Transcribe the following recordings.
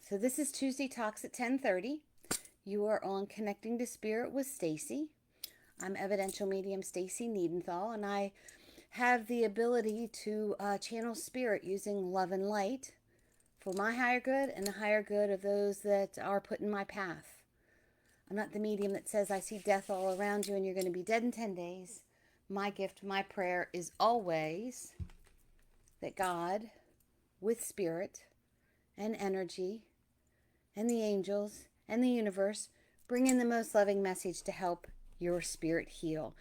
So this is Tuesday Talks at 10:30. You are on Connecting to Spirit with Stacy. I'm evidential medium Stacy Niedenthal, and I have the ability to channel spirit using love and light for my higher good and the higher good of those that are put in my path. I'm not the medium that says I see death all around you and you're going to be dead in 10 days. My gift, my prayer is always that God, with spirit and energy, and the angels and the universe bring in the most loving message to help your spirit heal.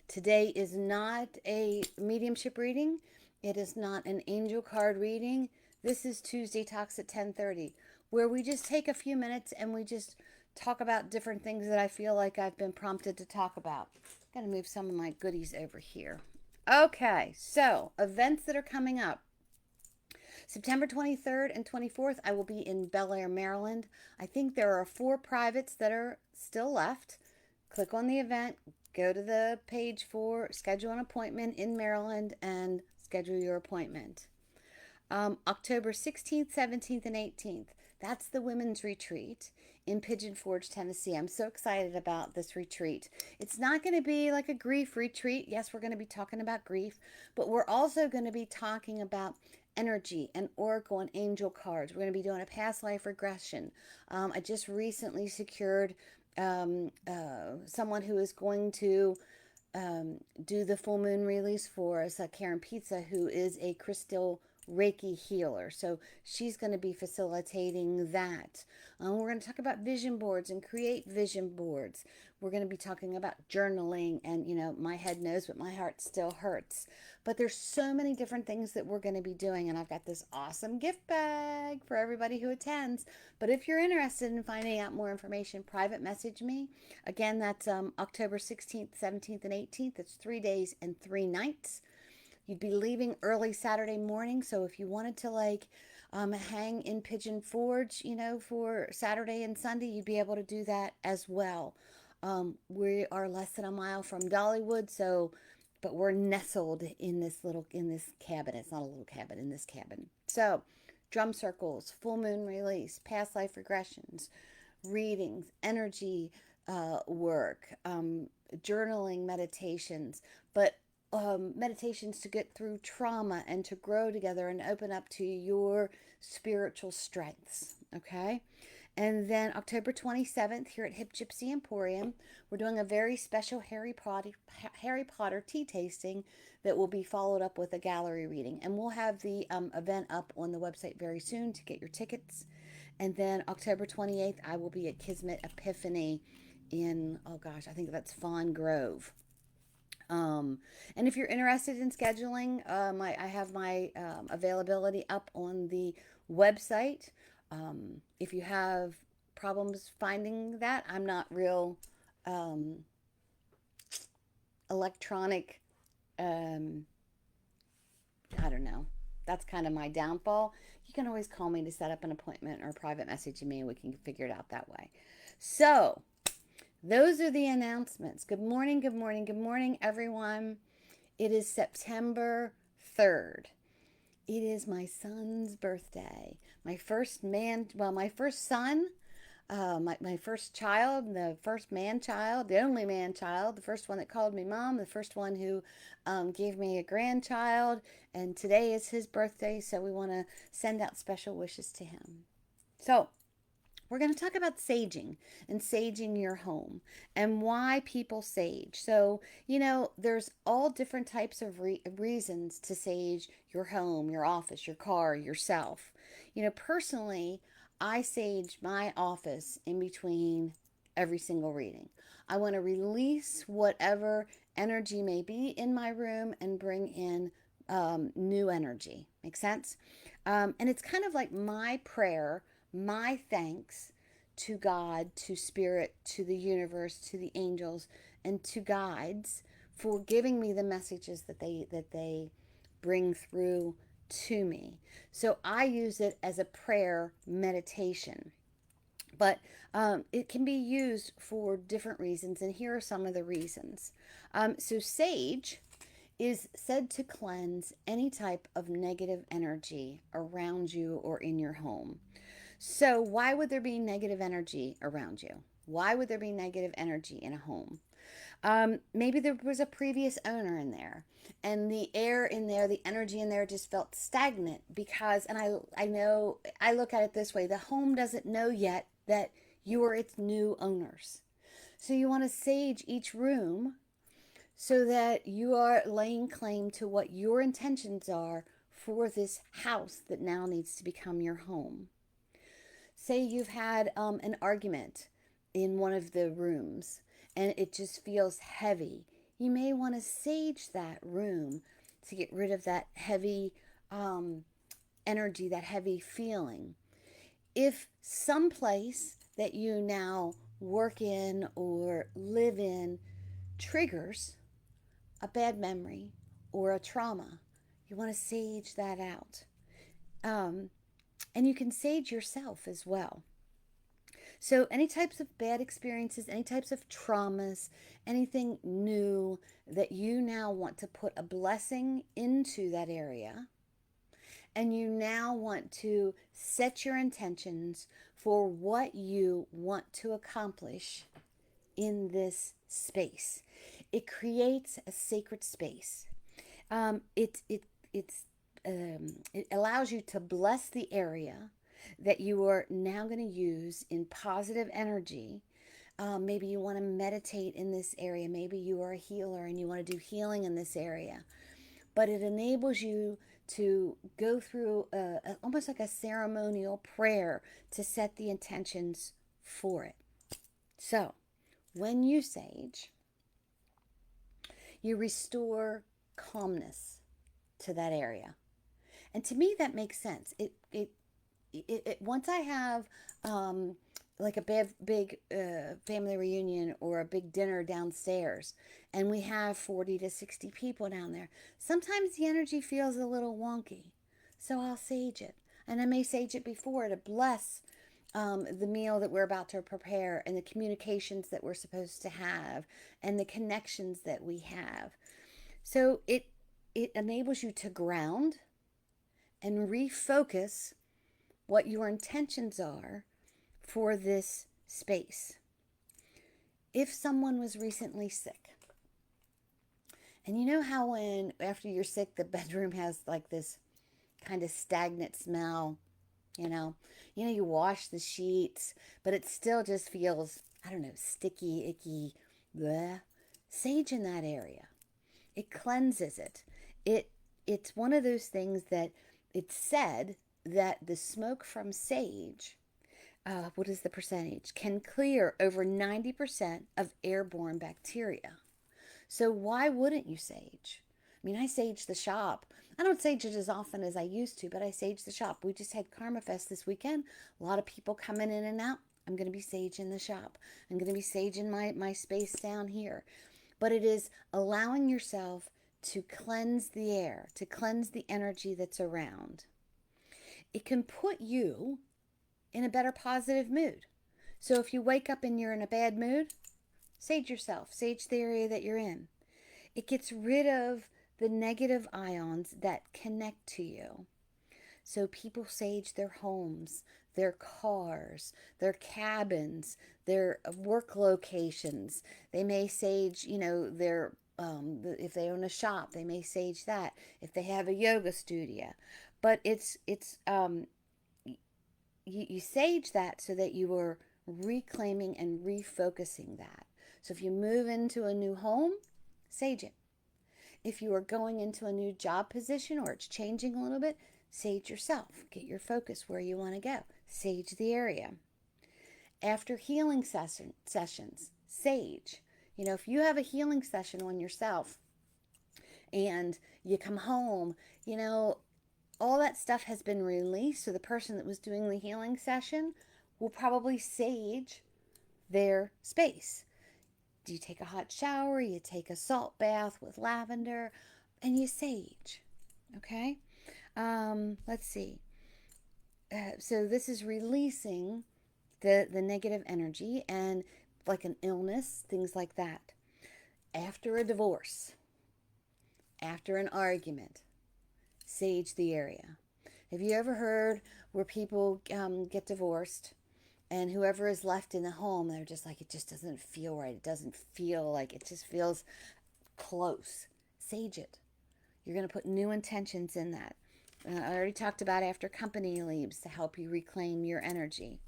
Today is not a mediumship reading. It is not an angel card reading. This is Tuesday Talks at 10:30, where we just take a few minutes and we just talk about different things that I feel like I've been prompted to talk about. Got to move some of my goodies over here. Okay, so events that are coming up. September 23rd and 24th, I will be in Bel Air, Maryland. I think there are 4 privates that are still left. Click on the event, go to the page for schedule an appointment in Maryland, and schedule your appointment. October 16th, 17th, and 18th. That's the women's retreat in Pigeon Forge, Tennessee. I'm so excited about this retreat. It's not going to be like a grief retreat. Yes, we're going to be talking about grief, but we're also going to be talking about energy and oracle and angel cards. We're going to be doing a past life regression. I just recently secured someone who is going to do the full moon release for us, Karen Pizza, who is a crystal Reiki healer. So she's going to be facilitating that. We're going to talk about vision boards and create vision boards. We're going to be talking about journaling, and my head knows, but my heart still hurts. But there's so many different things that we're going to be doing, and I've got this awesome gift bag for everybody who attends. But if you're interested in finding out more information, private message me. Again, that's October 16th, 17th, and 18th. It's 3 days and 3 nights. You'd be leaving early Saturday morning, so if you wanted to hang in Pigeon Forge, for Saturday and Sunday, you'd be able to do that as well. We are less than a mile from Dollywood, but we're nestled in this cabin. It's not a little cabin, in this cabin. So, drum circles, full moon release, past life regressions, readings, energy work, journaling, meditations, but meditations to get through trauma and to grow together and open up to your spiritual strengths. Okay. And then October 27th, here at Hip Gypsy Emporium, we're doing a very special Harry Potter tea tasting that will be followed up with a gallery reading. And we'll have the event up on the website very soon to get your tickets. And then October 28th, I will be at Kismet Epiphany in, oh gosh, I think that's Fawn Grove. And if you're interested in scheduling, I have my availability up on the website. If you have problems finding that, I'm not real electronic. Um, I don't know. That's kind of my downfall. You can always call me to set up an appointment or private message me, and we can figure it out that way. So, those are the announcements. Good morning, good morning, good morning, everyone. It is September 3rd. It is my son's birthday. My first son, my first child, the first man child, the only man child, the first one that called me mom, the first one who gave me a grandchild. And today is his birthday, so we want to send out special wishes to him. So, we're going to talk about saging and saging your home and why people sage. So, there's all different types of reasons to sage your home, your office, your car, yourself. Personally, I sage my office in between every single reading. I want to release whatever energy may be in my room and bring in new energy. Make sense? And it's kind of like my prayer, my thanks to God, to spirit, to the universe, to the angels, and to guides for giving me the messages that they bring through to me. So I use it as a prayer meditation. But it can be used for different reasons, and here are some of the reasons. So sage is said to cleanse any type of negative energy around you or in your home. So, why would there be negative energy around you? Why would there be negative energy in a home? Maybe there was a previous owner in there, and the air in there, the energy in there just felt stagnant because, and I know, I look at it this way, the home doesn't know yet that you are its new owners. So you want to sage each room so that you are laying claim to what your intentions are for this house that now needs to become your home. Say you've had an argument in one of the rooms and it just feels heavy. You may want to sage that room to get rid of that heavy energy, that heavy feeling. If someplace that you now work in or live in triggers a bad memory or a trauma, you want to sage that out. Um, and you can sage yourself as well. So, any types of bad experiences, any types of traumas, anything new that you now want to put a blessing into that area, and you now want to set your intentions for what you want to accomplish in this space. It creates a sacred space. Um, it it it's it allows you to bless the area that you are now going to use in positive energy. Maybe you want to meditate in this area. Maybe you are a healer and you want to do healing in this area. But it enables you to go through almost like a ceremonial prayer to set the intentions for it. So, when you sage, you restore calmness to that area. And to me, that makes sense. Once I have like a big family reunion or a big dinner downstairs, and we have 40 to 60 people down there, sometimes the energy feels a little wonky. So I'll sage it. And I may sage it before to bless the meal that we're about to prepare and the communications that we're supposed to have and the connections that we have. So it enables you to ground and refocus what your intentions are for this space. If someone was recently sick, and you know how when after you're sick, the bedroom has like this kind of stagnant smell, you know, you wash the sheets, but it still just feels, I don't know, sticky, icky, bleh. Sage in that area. It cleanses it. It's one of those things that it's said that the smoke from sage, what is the percentage, can clear over 90% of airborne bacteria. So why wouldn't you sage? I mean, I sage the shop. I don't sage it as often as I used to, but I sage the shop. We just had Karma Fest this weekend. A lot of people coming in and out. I'm going to be saging the shop. I'm going to be saging my space down here. But it is allowing yourself to cleanse the air, to cleanse the energy that's around. It can put you in a better positive mood. So if you wake up and you're in a bad mood, sage yourself, sage the area that you're in. It gets rid of the negative ions that connect to you. So people sage their homes, their cars, their cabins, their work locations. They may sage, their if they own a shop, they may sage that. If they have a yoga studio, but you sage that so that you are reclaiming and refocusing that. So if you move into a new home, sage it. If you are going into a new job position or it's changing a little bit, sage yourself. Get your focus where you want to go. Sage the area. After healing sessions, sage. If you have a healing session on yourself and you come home, all that stuff has been released. So the person that was doing the healing session will probably sage their space. Do you take a hot shower? You take a salt bath with lavender and you sage. Okay? Let's see. So this is releasing the negative energy and like an illness, things like that. After a divorce, after an argument, sage the area. Have you ever heard where people get divorced, and whoever is left in the home, they're just like, it just doesn't feel right. It doesn't feel like, it just feels close. Sage it. You're going to put new intentions in that. I already talked about after company leaves to help you reclaim your energy.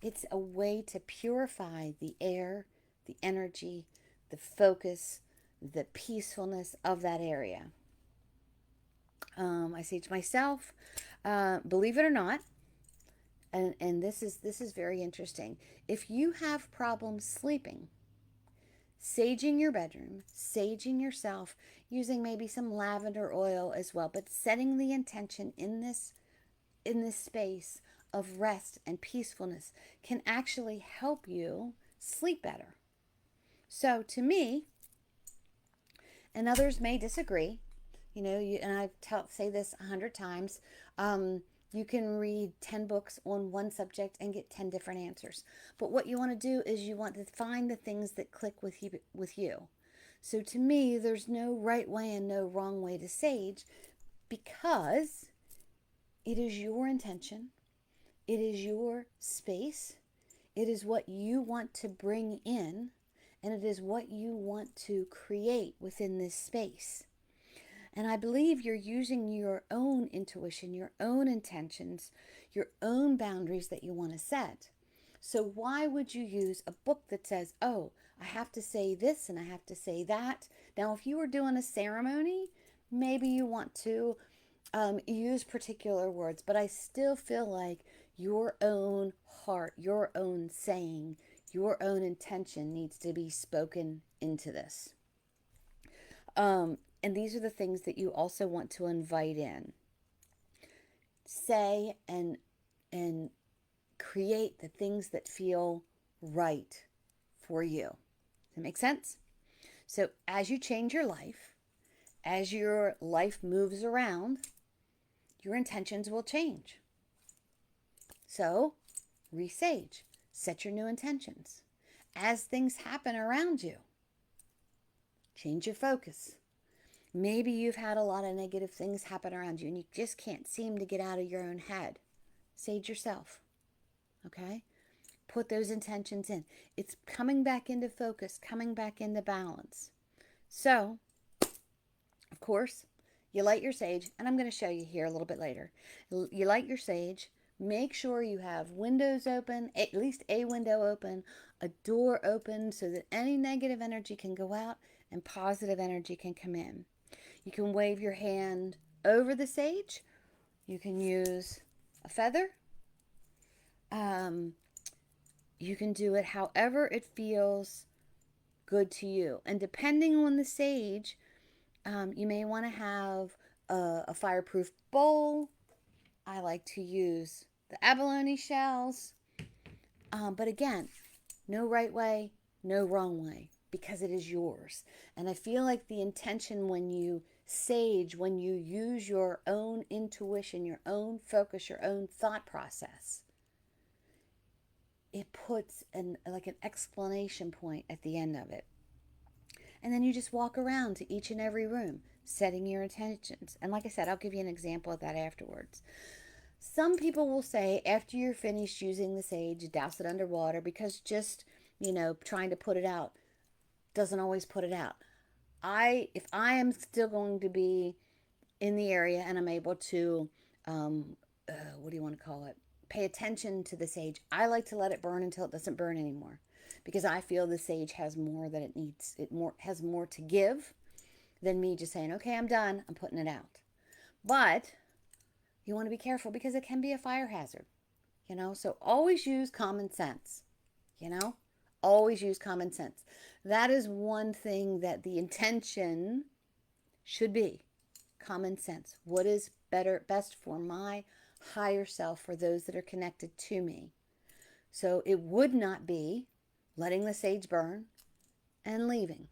It's a way to purify the air, the energy, the focus, the peacefulness of that area. I sage myself. Believe it or not, and this is very interesting. If you have problems sleeping, saging your bedroom, saging yourself, using maybe some lavender oil as well, but setting the intention in this space of rest and peacefulness can actually help you sleep better. So to me, and others may disagree, and I say this 100 times, you can read 10 books on one subject and get 10 different answers. But what you want to do is you want to find the things that click with you. So to me, there's no right way and no wrong way to sage, because it is your intention. It is your space. It is what you want to bring in, and it is what you want to create within this space. And I believe you're using your own intuition, your own intentions, your own boundaries that you want to set. So why would you use a book that says, oh, I have to say this and I have to say that? Now, if you were doing a ceremony, maybe you want to use particular words, but I still feel like your own heart, your own saying, your own intention needs to be spoken into this. And these are the things that you also want to invite in. Say and create the things that feel right for you. Does that make sense? So as you change your life, as your life moves around, your intentions will change. So resage, set your new intentions. As things happen around you, change your focus. Maybe you've had a lot of negative things happen around you and you just can't seem to get out of your own head. Sage yourself. Okay? Put those intentions in. It's coming back into focus, coming back into balance. So, of course, you light your sage, and I'm going to show you here a little bit later. You light your sage. Make sure you have windows open, at least a window open, a door open, so that any negative energy can go out and positive energy can come in. You can wave your hand over the sage. You can use a feather. You can do it however it feels good to you. And depending on the sage, you may want to have a fireproof bowl. I like to use the abalone shells. But again, no right way, no wrong way, because it is yours. And I feel like the intention when you sage, when you use your own intuition, your own focus, your own thought process, it puts like an exclamation point at the end of it. And then you just walk around to each and every room, setting your intentions. And like I said, I'll give you an example of that afterwards. Some people will say after you're finished using the sage, douse it under water, because just, trying to put it out doesn't always put it out. If I am still going to be in the area and I'm able to, what do you want to call it? Pay attention to the sage. I like to let it burn until it doesn't burn anymore, because I feel the sage has more that it needs. Has more to give than me just saying, okay, I'm done, I'm putting it out. But you want to be careful, because it can be a fire hazard, so always use common sense, always use common sense. That is one thing that the intention should be: common sense. What is best for my higher self, for those that are connected to me? So it would not be letting the sage burn and leaving.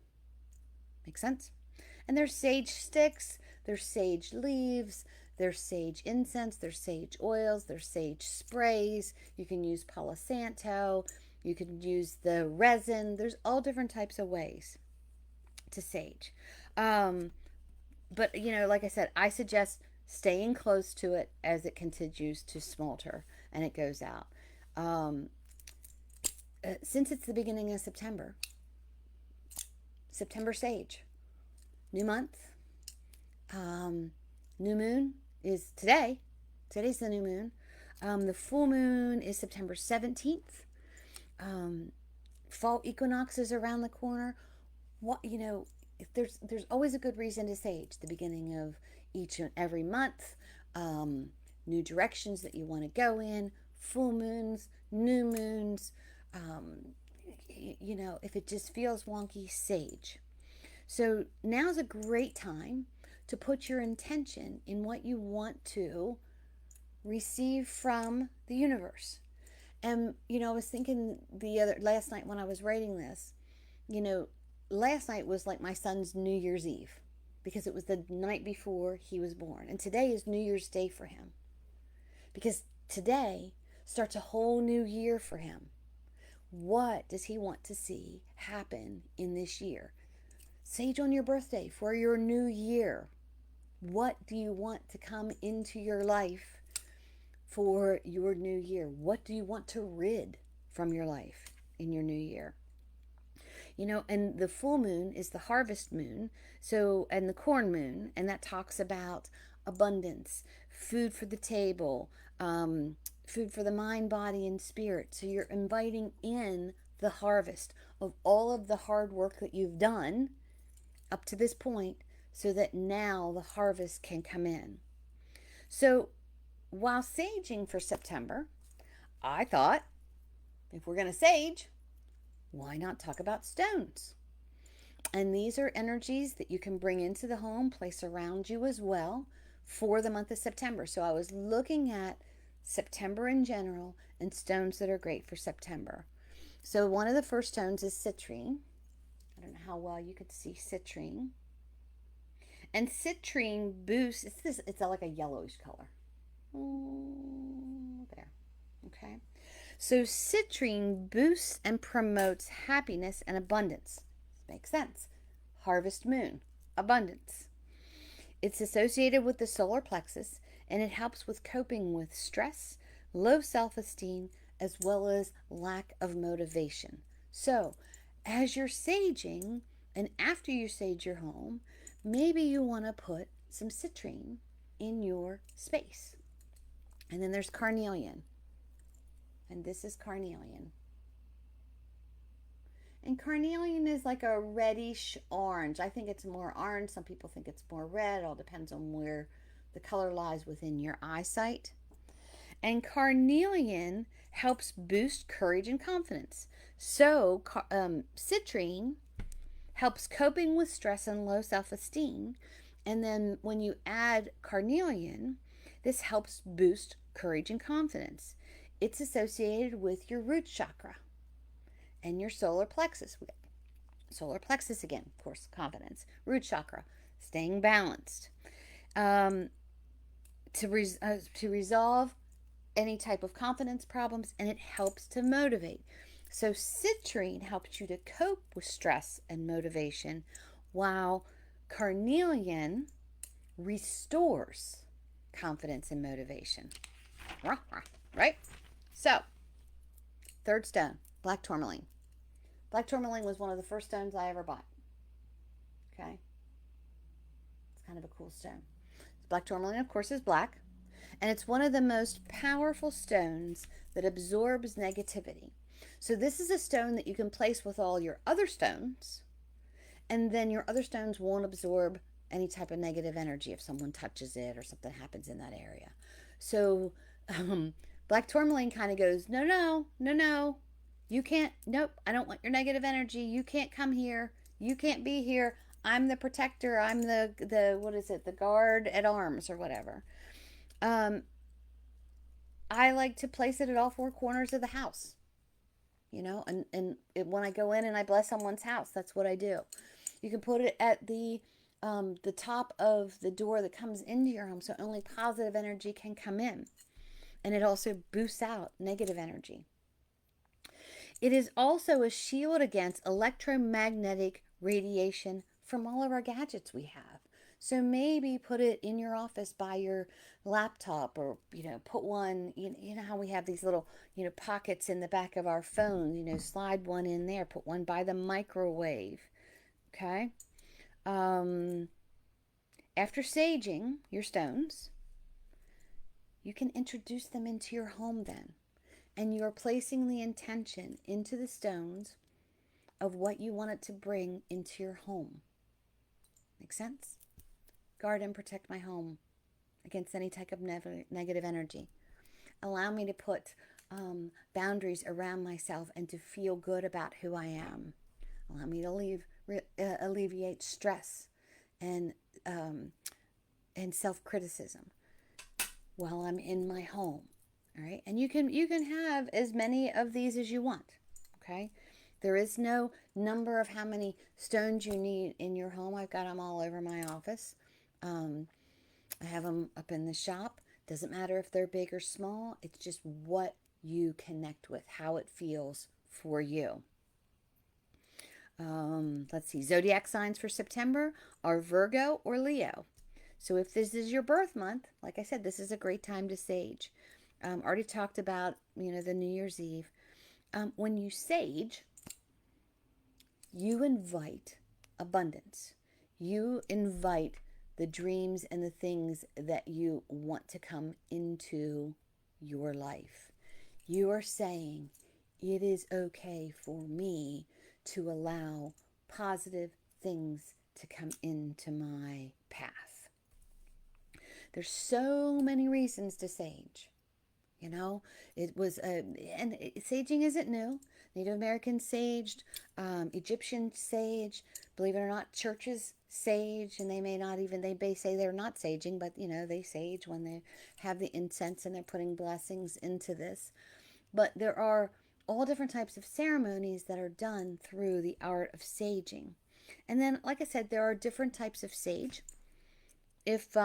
Make sense? And there's sage sticks, there's sage leaves, there's sage incense, there's sage oils, there's sage sprays. You can use Palo Santo, you can use the resin. There's all different types of ways to sage. But like I said, I suggest staying close to it as it continues to smolder and it goes out. Um, since it's the beginning of September, September sage, new month, um, new moon is today. Today's the new moon. The full moon is September 17th. Um, Fall equinox is around the corner. What, there's always a good reason to sage the beginning of each and every month. Um, New directions that you want to go in, full moons, new moons. Um, if it just feels wonky, sage. So now's a great time to put your intention in what you want to receive from the universe. And I was thinking the other last night when I was writing this, you know, last night was like my son's New Year's Eve because it was the night before he was born. And today is New Year's Day for him because today starts a whole new year for him. What does he want to see happen in this year? Sage on your birthday for your new year. What do you want to come into your life for your new year? What do you want to rid from your life in your new year? And the full moon is the harvest moon, and the corn moon, and that talks about abundance, food for the table, food for the mind, body, and spirit. So you're inviting in the harvest of all of the hard work that you've done up to this point so that now the harvest can come in. So while saging for September, I thought if we're going to sage, why not talk about stones? And these are energies that you can bring into the home, place around you as well for the month of September. So I was looking at September in general and stones that are great for September. So one of the first stones is citrine. I don't know how well you could see citrine. And citrine boosts, it's like a yellowish color. There. Okay. So citrine boosts and promotes happiness and abundance. This makes sense. Harvest moon, abundance. It's associated with the solar plexus and it helps with coping with stress, low self-esteem, as well as lack of motivation. So, as you're saging and after you sage your home, maybe you want to put some citrine in your space. And then there's carnelian. And this is carnelian. And carnelian is like a reddish orange. I think it's more orange. Some people think it's more red. It all depends on where the color lies within your eyesight. And carnelian helps boost courage and confidence. So citrine helps coping with stress and low self-esteem. And then when you add carnelian, this helps boost courage and confidence. It's associated with your root chakra and your solar plexus. Solar plexus again, of course, confidence. Root chakra, staying balanced. To resolve any type of confidence problems, and it helps to motivate. So citrine helps you to cope with stress and motivation, while carnelian restores confidence and motivation. Right? So, third stone, black tourmaline. Black tourmaline was one of the first stones I ever bought. Okay? It's kind of a cool stone. Black tourmaline, of course, is black. And it's one of the most powerful stones that absorbs negativity. So this is a stone that you can place with all your other stones, and then your other stones won't absorb any type of negative energy if someone touches it or something happens in that area. So black tourmaline kind of goes, no, you can't, nope, I don't want your negative energy. You can't come here. You can't be here. I'm the protector. I'm the what is it? The guard at arms or whatever. I like to place it at all four corners of the house, and when I go in and I bless someone's house, that's what I do. You can put it at the top of the door that comes into your home, so only positive energy can come in, and it also boosts out negative energy. It is also a shield against electromagnetic radiation from all of our gadgets we have. So maybe put it in your office by your laptop, or, put one, you know how we have these little, pockets in the back of our phone, slide one in there, put one by the microwave. Okay. Um, After saging your stones, you can introduce them into your home then. And you're placing the intention into the stones of what you want it to bring into your home. Make sense? Guard and protect my home against any type of negative energy. Allow me to put boundaries around myself and to feel good about who I am. Allow me to alleviate stress and self-criticism while I'm in my home. All right, and you can have as many of these as you want. Okay, there is no number of how many stones you need in your home. I've got them all over my office. I have them up in the shop. Doesn't matter if they're big or small. It's just what you connect with, how it feels for you. Let's see. Zodiac signs for September are Virgo or Leo. So if this is your birth month, like I said, this is a great time to sage. Already talked about, the New Year's Eve. When you sage, you invite abundance. You invite the dreams and the things that you want to come into your life. You are saying, it is okay for me to allow positive things to come into my path. There's so many reasons to sage. It was, and saging isn't new. Native Americans saged, Egyptian sage, believe it or not, churches sage, and they may say they're not saging, but they sage when they have the incense and they're putting blessings into this. But there are all different types of ceremonies that are done through the art of saging. And then, like I said, there are different types of sage. If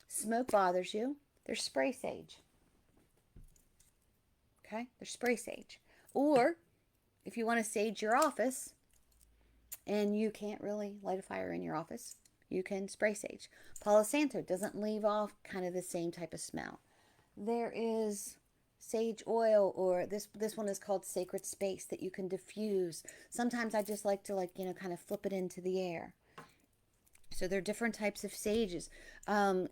smoke bothers you, there's spray sage. Okay, there's spray sage. Or if you want to sage your office and you can't really light a fire in your office, you can spray sage. Palo Santo doesn't leave off kind of the same type of smell. There is sage oil, or this one is called Sacred Space, that you can diffuse. Sometimes I just like to kind of flip it into the air. So there are different types of sages. I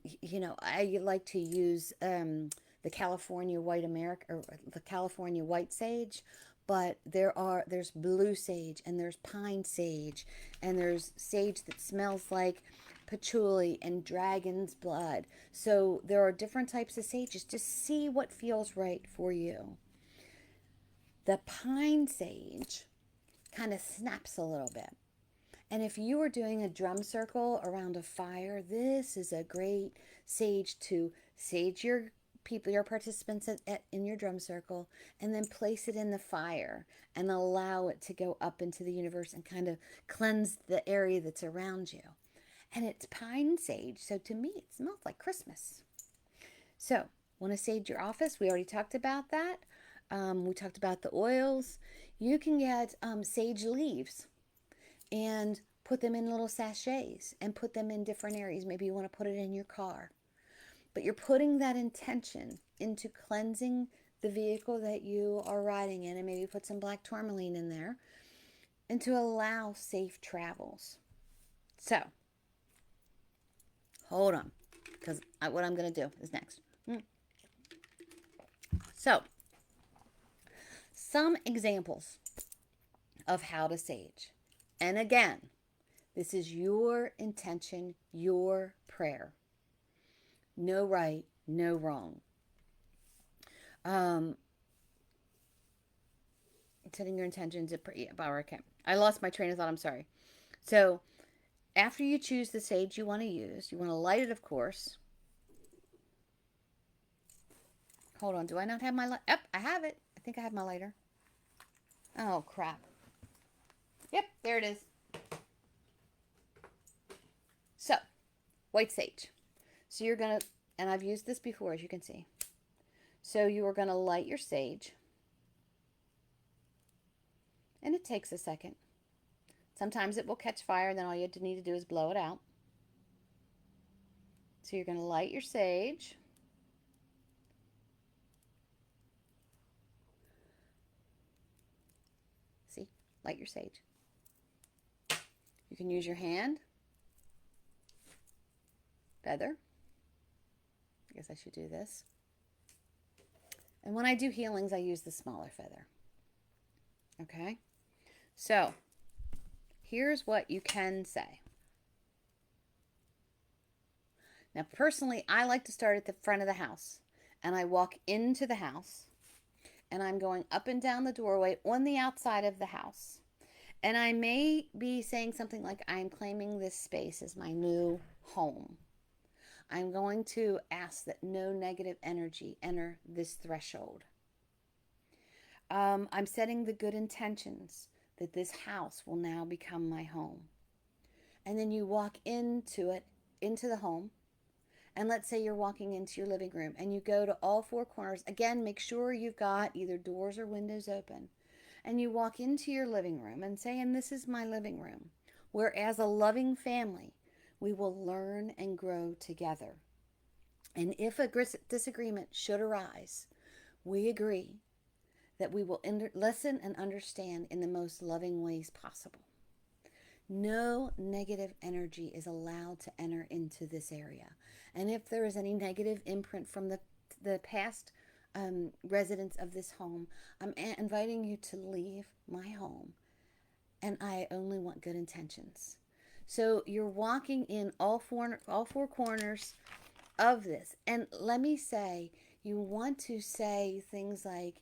like to use the California White or the California White Sage, but there's blue sage, and there's pine sage, and there's sage that smells like patchouli and dragon's blood. So there are different types of sages. Just see what feels right for you. The pine sage kind of snaps a little bit. And if you are doing a drum circle around a fire, this is a great sage to sage your people, your participants in your drum circle, and then place it in the fire and allow it to go up into the universe and kind of cleanse the area that's around you. And it's pine sage, so to me it smells like Christmas. So, want to sage your office? We already talked about that. We talked about the oils. You can get sage leaves and put them in little sachets and put them in different areas. Maybe you want to put it in your car. But you're putting that intention into cleansing the vehicle that you are riding in, and maybe put some black tourmaline in there, and to allow safe travels. So, hold on, because what I'm going to do is next. So, some examples of how to sage. And again, this is your intention, your prayer. No right, no wrong. Setting your intentions. Okay. I lost my train of thought. I'm sorry. So, after you choose the sage you want to use, you want to light it, of course. Hold on. Do I not have my light? Yep, I have it. I think I have my lighter. Oh, crap. Yep, there it is. So, white sage. So you're going to, and I've used this before, as you can see. So you are going to light your sage. And it takes a second. Sometimes it will catch fire, then all you need to do is blow it out. So you're going to light your sage. See, light your sage. You can use your hand, feather. I guess I should do this. And when I do healings, I use the smaller feather. Okay? So, here's what you can say. Now, personally, I like to start at the front of the house. And I walk into the house. And I'm going up and down the doorway on the outside of the house. And I may be saying something like, I'm claiming this space as my new home. I'm going to ask that no negative energy enter this threshold. I'm setting the good intentions that this house will now become my home. And then you walk into it, into the home. And let's say you're walking into your living room and you go to all four corners. Again, make sure you've got either doors or windows open. And you walk into your living room and say, and this is my living room, where as a loving family, we will learn and grow together. And if a disagreement should arise, we agree that we will listen and understand in the most loving ways possible. No negative energy is allowed to enter into this area. And if there is any negative imprint from the past residents of this home, I'm inviting you to leave my home. And I only want good intentions. So you're walking in all four corners of this. And let me say, you want to say things like,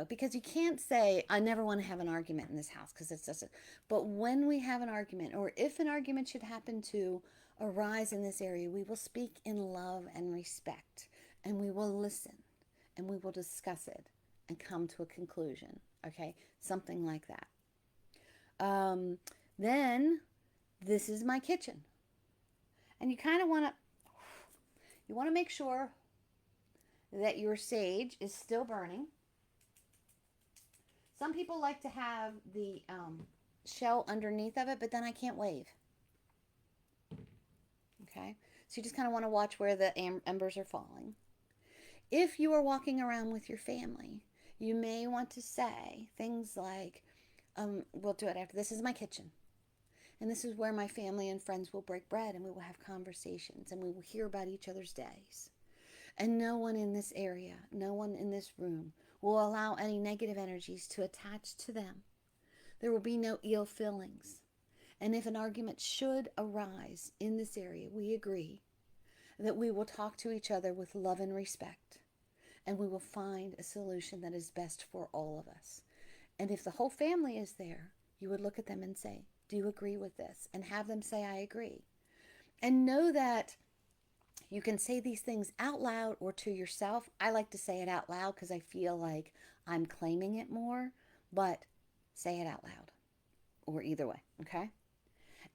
because you can't say, I never want to have an argument in this house, because it's just, but when we have an argument, or if an argument should happen to arise in this area, we will speak in love and respect, and we will listen, and we will discuss it and come to a conclusion. Okay, something like that. Then this is my kitchen, and you kind of want to make sure that your sage is still burning. Some people like to have the shell underneath of it, but then I can't wave. Okay, so you just kind of want to watch where the embers are falling. If you are walking around with your family, you may want to say things like, we'll do it after. This is my kitchen. And this is where my family and friends will break bread, and we will have conversations, and we will hear about each other's days. And no one in this area, no one in this room will allow any negative energies to attach to them. There will be no ill feelings. And if an argument should arise in this area, we agree that we will talk to each other with love and respect, and we will find a solution that is best for all of us. And if the whole family is there, you would look at them and say, do you agree with this? And have them say, I agree. And know that you can say these things out loud or to yourself. I like to say it out loud because I feel like I'm claiming it more, but say it out loud, or either way, okay?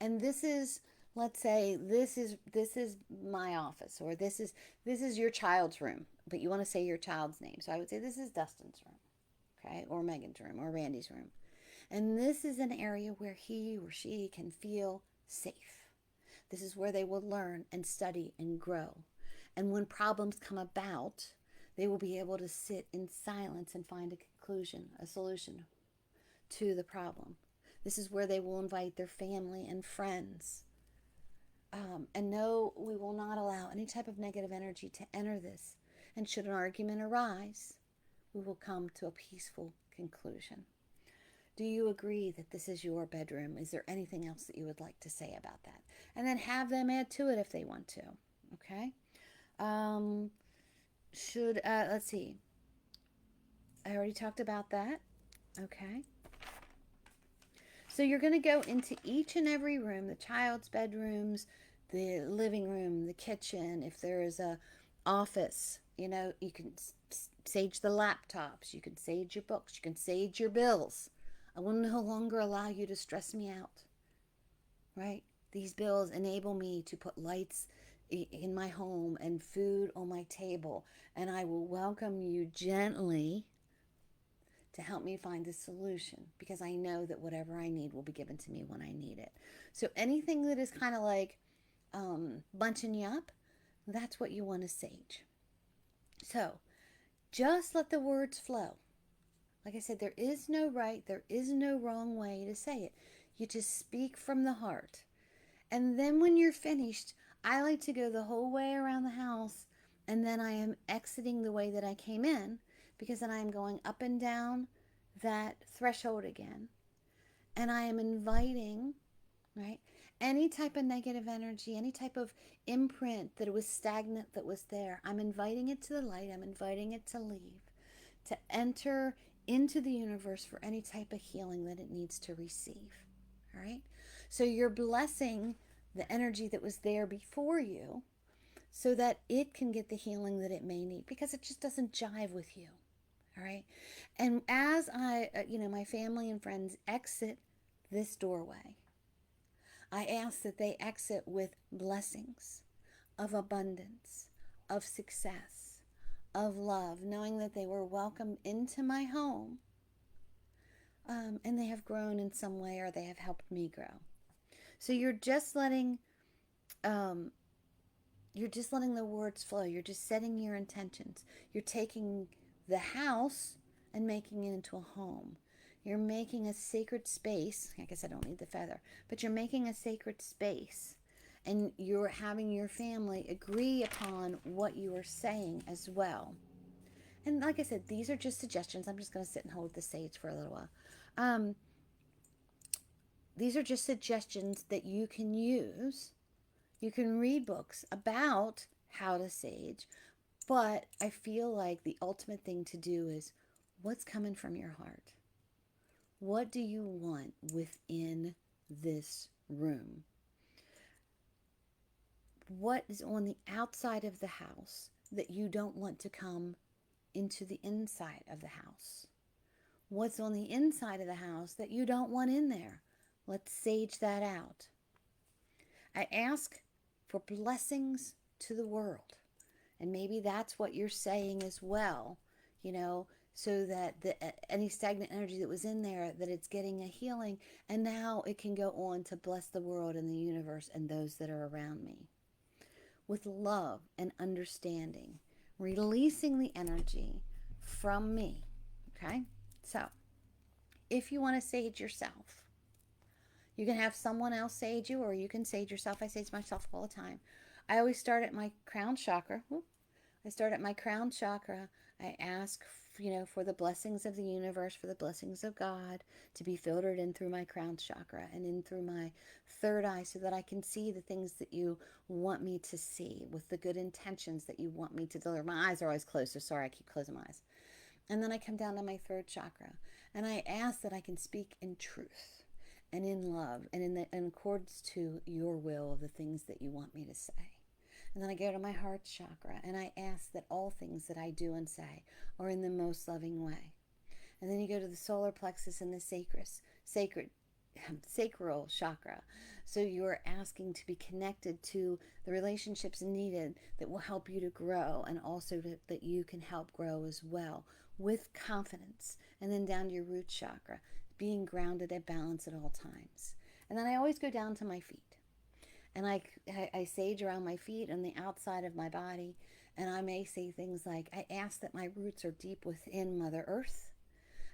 And this is, let's say this is my office, or this is your child's room, but you want to say your child's name. So I would say this is Dustin's room, okay? Or Megan's room, or Randy's room. And this is an area where he or she can feel safe. This is where they will learn and study and grow. And when problems come about, they will be able to sit in silence and find a conclusion, a solution to the problem. This is where they will invite their family and friends. And no, we will not allow any type of negative energy to enter this. And should an argument arise, we will come to a peaceful conclusion. Do you agree that this is your bedroom? Is there anything else that you would like to say about that? And then have them add to it if they want to. Okay? Let's see. I already talked about that. Okay. So you're going to go into each and every room, the child's bedrooms, the living room, the kitchen. If there is a office, you can sage the laptops. You can sage your books. You can sage your bills. I will no longer allow you to stress me out, right? These bills enable me to put lights in my home and food on my table, and I will welcome you gently to help me find a solution, because I know that whatever I need will be given to me when I need it. So anything that is kind of like bunching you up, That's what you want to sage. So just let the words flow. Like I said, there is no right, there is no wrong way to say it. You just speak from the heart. And then when you're finished, I like to go the whole way around the house, and then I am exiting the way that I came in, because then I am going up and down that threshold again. And I am inviting, right, any type of negative energy, any type of imprint that was stagnant that was there. I'm inviting it to the light. I'm inviting it to leave, to enter into the universe for any type of healing that it needs to receive. All right. So you're blessing the energy that was there before you so that it can get the healing that it may need, because it just doesn't jive with you. All right. And as my family and friends exit this doorway, I ask that they exit with blessings of abundance, of success, of love, knowing that they were welcomed into my home, and they have grown in some way, or they have helped me grow. So you're just letting the words flow. You're just setting your intentions. You're taking the house and making it into a home. You're making a sacred space. I guess I don't need the feather, but you're making a sacred space, and you're having your family agree upon what you are saying as well. And like I said, these are just suggestions. I'm just going to sit and hold the sage for a little while. These are just suggestions that you can use. You can read books about how to sage, but I feel like the ultimate thing to do is what's coming from your heart. What do you want within this room? What is on the outside of the house that you don't want to come into the inside of the house? What's on the inside of the house that you don't want in there? Let's sage that out. I ask for blessings to the world. And maybe that's what you're saying as well, so that any stagnant energy that was in there, that it's getting a healing, and now it can go on to bless the world and the universe and those that are around me. With love and understanding, releasing the energy from me, okay? So, if you want to sage yourself, you can have someone else sage you, or you can sage yourself. I sage myself all the time. I always start at my crown chakra. I start at my crown chakra. I ask, for the blessings of the universe, for the blessings of God to be filtered in through my crown chakra and in through my third eye, so that I can see the things that you want me to see, with the good intentions that you want me to deliver. My eyes are always closed, so sorry, I keep closing my eyes. And then I come down to my third chakra, and I ask that I can speak in truth and in love and in accordance to your will of the things that you want me to say. And then I go to my heart chakra, and I ask that all things that I do and say are in the most loving way. And then you go to the solar plexus and the sacral chakra. So you're asking to be connected to the relationships needed that will help you to grow, and also that you can help grow as well, with confidence. And then down to your root chakra, being grounded and balanced at all times. And then I always go down to my feet. And I sage around my feet and the outside of my body. And I may say things like, I ask that my roots are deep within Mother Earth.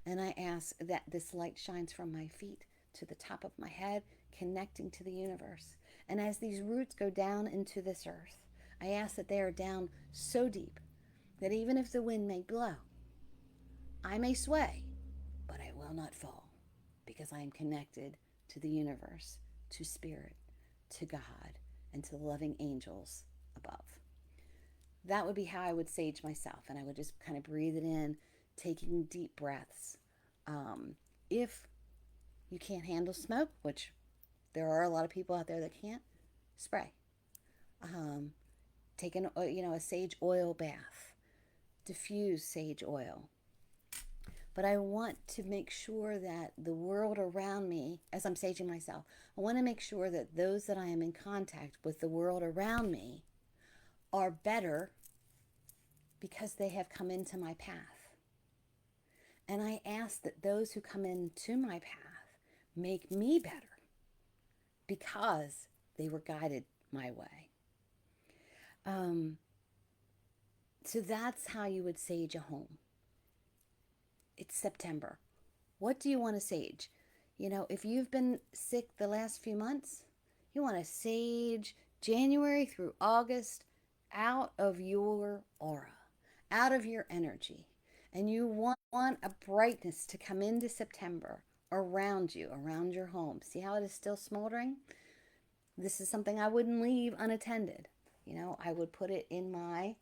And I ask that this light shines from my feet to the top of my head, connecting to the universe. And as these roots go down into this earth, I ask that they are down so deep that even if the wind may blow, I may sway, but I will not fall, because I am connected to the universe, to spirit, to God, and to the loving angels above. That would be how I would sage myself, and I would just kind of breathe it in, taking deep breaths. If you can't handle smoke, which there are a lot of people out there that can't, spray. Take a sage oil bath. Diffuse sage oil. But I want to make sure that the world around me, as I'm saging myself, I want to make sure that those that I am in contact with, the world around me, are better because they have come into my path. And I ask that those who come into my path make me better because they were guided my way. Um, so that's how you would sage a home. It's September. What do you want to sage? You know, if you've been sick the last few months, you want to sage January through August out of your aura, out of your energy. And you want a brightness to come into September around you, around your home. See how it is still smoldering? This is something I wouldn't leave unattended. You know, I would put it in my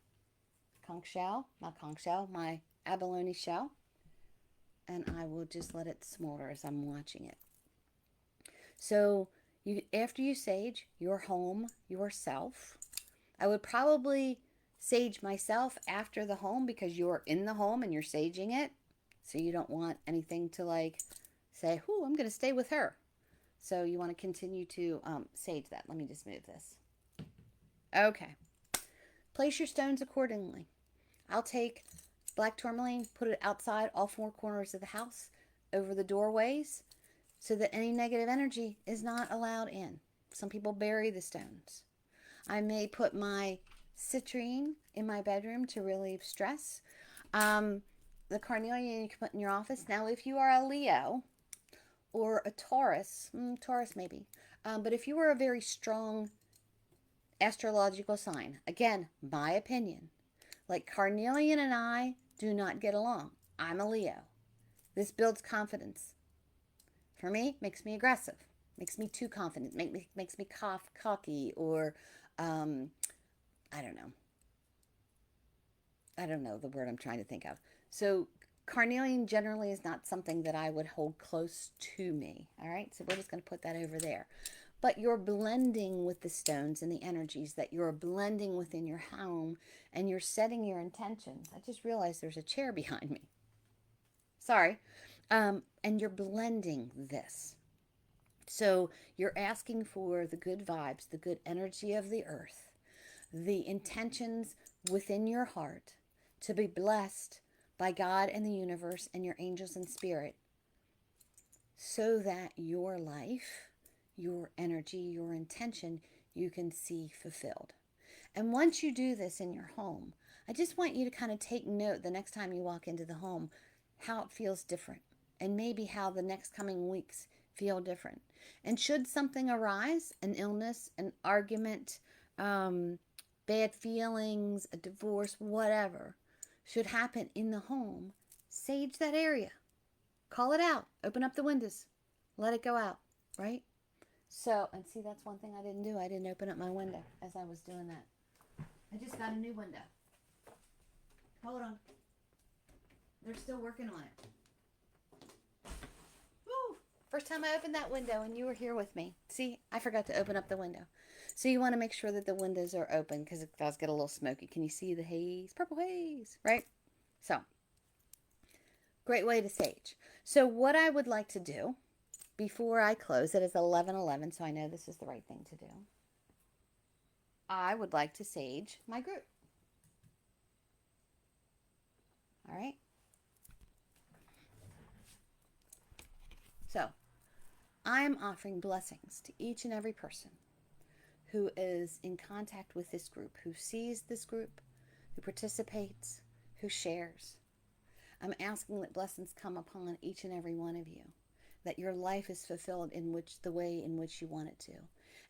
my abalone shell, and I will just let it smolder as I'm watching it. So you, after you sage your home, yourself, I would probably sage myself after the home because you're in the home and you're saging it. So you don't want anything to like say, "Whoo, I'm going to stay with her." So you want to continue to sage that. Let me just move this. Okay. Place your stones accordingly. I'll take black tourmaline, put it outside all four corners of the house, over the doorways, so that any negative energy is not allowed in. Some people bury the stones. I may put my citrine in my bedroom to relieve stress. The carnelian you can put in your office. Now, if you are a Leo or a Taurus, Taurus maybe, but if you are a very strong astrological sign, again, my opinion, like carnelian and I do not get along. I'm a Leo. This builds confidence. For me, makes me aggressive, makes me too confident, makes me cocky, or um, I don't know. I don't know the word I'm trying to think of. So carnelian generally is not something that I would hold close to me. All right, so we're just going to put that over there. But you're blending with the stones and the energies that you're blending within your home, and you're setting your intentions. I just realized there's a chair behind me. Sorry. And you're blending this. So you're asking for the good vibes, the good energy of the earth, the intentions within your heart to be blessed by God and the universe and your angels and spirit, so that your life, your energy, your intention, you can see fulfilled. And once you do this in your home, I just want you to kind of take note the next time you walk into the home how it feels different, and maybe how the next coming weeks feel different. And should something arise, an illness, an argument, um, bad feelings, a divorce, whatever, should happen in the home, sage that area. Call it out. Open up the windows. Let it go out, right? So, and see, that's one thing I didn't do. I didn't open up my window as I was doing that. I just got a new window. Hold on. They're still working on it. Woo! First time I opened that window and you were here with me. See, I forgot to open up the window. So you want to make sure that the windows are open because it does get a little smoky. Can you see the haze? Purple haze, right? So, great way to sage. So what I would like to do before I close, it is 11:11, so I know this is the right thing to do. I would like to sage my group. All right. So I'm offering blessings to each and every person who is in contact with this group, who sees this group, who participates, who shares. I'm asking that blessings come upon each and every one of you, that your life is fulfilled in which the way in which you want it to,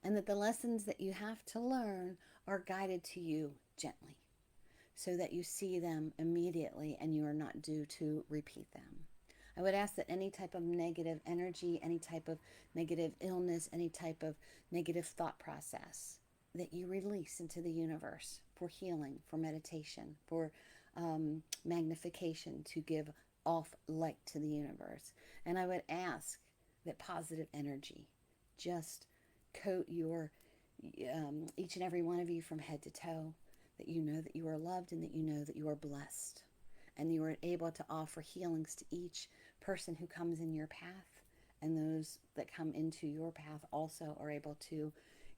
and that the lessons that you have to learn are guided to you gently, so that you see them immediately and you are not due to repeat them. I would ask that any type of negative energy, any type of negative illness, any type of negative thought process, that you release into the universe for healing, for meditation, for magnification, to give off light to the universe. And I would ask that positive energy just coat your each and every one of you from head to toe, that you know that you are loved and that you know that you are blessed, and you are able to offer healings to each person who comes in your path, and those that come into your path also are able to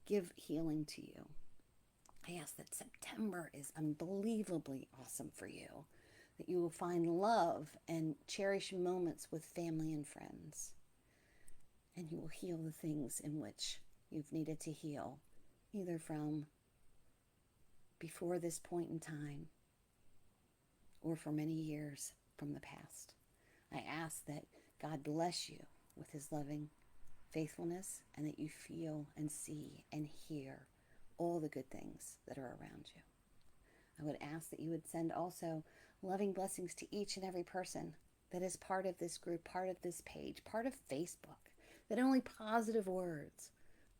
give healing to you. I ask that September is unbelievably awesome for you, that you will find love and cherish moments with family and friends, and you will heal the things in which you've needed to heal, either from before this point in time or for many years from the past. I ask that God bless you with his loving faithfulness and that you feel and see and hear all the good things that are around you. I would ask that you would send also loving blessings to each and every person that is part of this group, part of this page, part of Facebook, that only positive words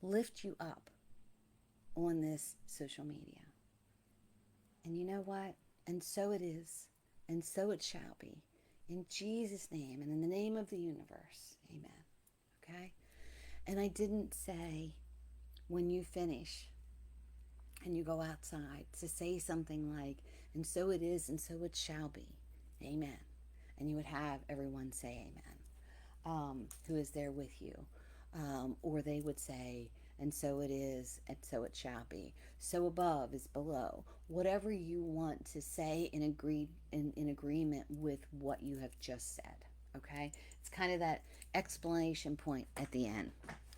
lift you up on this social media. And you know what? And so it is, and so it shall be. In Jesus' name and in the name of the universe, amen. Okay? And I didn't say when you finish and you go outside to say something like, and so it is, and so it shall be, amen. And you would have everyone say amen, who is there with you. Or they would say, and so it is, and so it shall be. So above is below. Whatever you want to say in agreement with what you have just said. Okay? It's kind of that exclamation point at the end.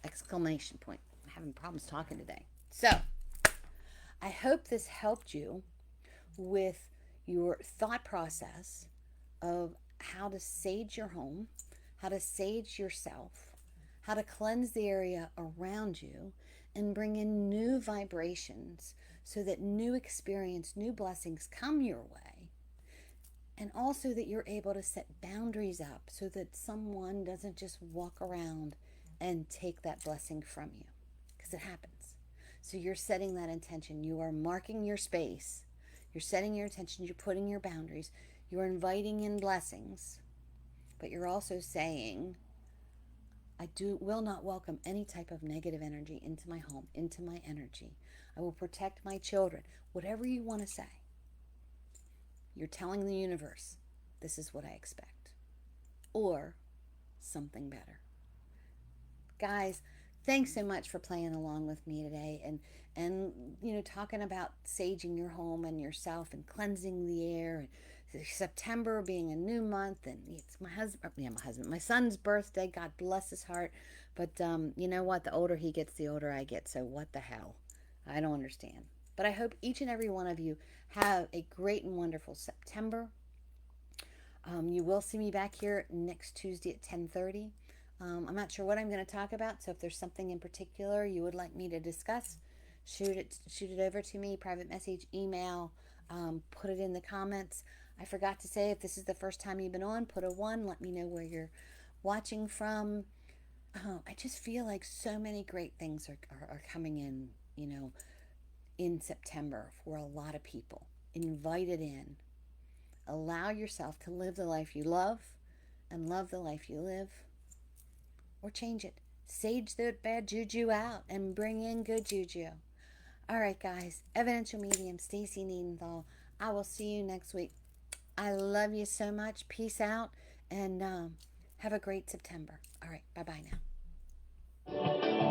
Exclamation point. I'm having problems talking today. So, I hope this helped you with your thought process of how to sage your home, how to sage yourself, how to cleanse the area around you, and bring in new vibrations so that new experience, new blessings come your way. And also that you're able to set boundaries up so that someone doesn't just walk around and take that blessing from you, because it happens. So you're setting that intention. You are marking your space. You're setting your intention. You're putting your boundaries. You're inviting in blessings. But you're also saying, I will not welcome any type of negative energy into my home, into my energy. I will protect my children. Whatever you want to say. You're telling the universe, this is what I expect. Or something better. Guys, thanks so much for playing along with me today and talking about saging your home and yourself and cleansing the air, and September being a new month, and it's my son's birthday. God bless his heart. But you know what? The older he gets, the older I get. So what the hell? I don't understand. But I hope each and every one of you have a great and wonderful September. You will see me back here next Tuesday at 10:30. I'm not sure what I'm going to talk about, so if there's something in particular you would like me to discuss, shoot it over to me, private message, email, put it in the comments. I forgot to say, if this is the first time you've been on, put a 1. Let me know where you're watching from. I just feel like so many great things are coming in, in September for a lot of people. Invite it in. Allow yourself to live the life you love and love the life you live. Or change it. Sage the bad juju out and bring in good juju. All right, guys. Evidential medium, Stacy Needenthal. I will see you next week. I love you so much. Peace out. And have a great September. All right. Bye-bye now.